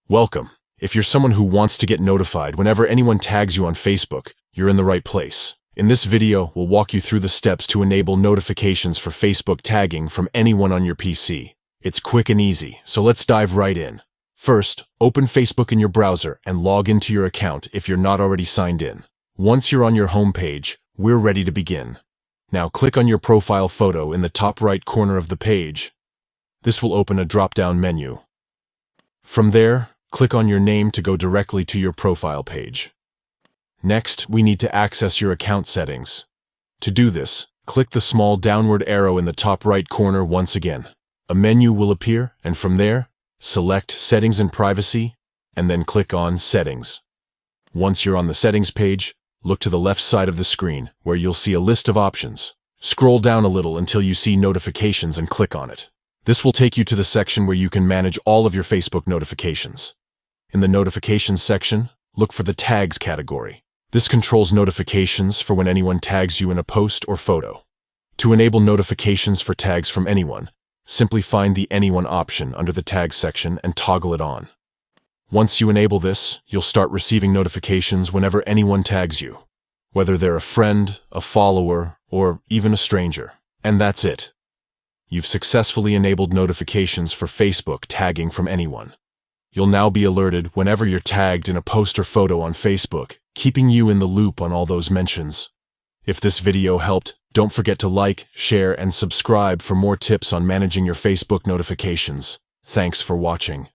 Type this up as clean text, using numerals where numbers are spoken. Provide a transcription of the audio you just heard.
Welcome. If you're someone who wants to get notified whenever anyone tags you on Facebook, you're in the right place. In this video, we'll walk you through the steps to enable notifications for Facebook tagging from anyone on your PC. It's quick and easy, so let's dive right in. First, open Facebook in your browser and log into your account if you're not already signed in. Once you're on your home page, we're ready to begin. Now click on your profile photo in the top right corner of the page. This will open a drop-down menu. From there, click on your name to go directly to your profile page. Next, we need to access your account settings. To do this, click the small downward arrow in the top right corner once again. A menu will appear, and from there, select Settings and Privacy, and then click on Settings. Once you're on the Settings page, look to the left side of the screen, where you'll see a list of options. Scroll down a little until you see Notifications and click on it. This will take you to the section where you can manage all of your Facebook notifications. In the Notifications section, look for the Tags category. This controls notifications for when anyone tags you in a post or photo. To enable notifications for tags from anyone, simply find the Anyone option under the Tags section and toggle it on. Once you enable this, you'll start receiving notifications whenever anyone tags you, whether they're a friend, a follower, or even a stranger. And that's it. You've successfully enabled notifications for Facebook tagging from anyone. You'll now be alerted whenever you're tagged in a post or photo on Facebook, keeping you in the loop on all those mentions. If this video helped, don't forget to like, share, and subscribe for more tips on managing your Facebook notifications. Thanks for watching.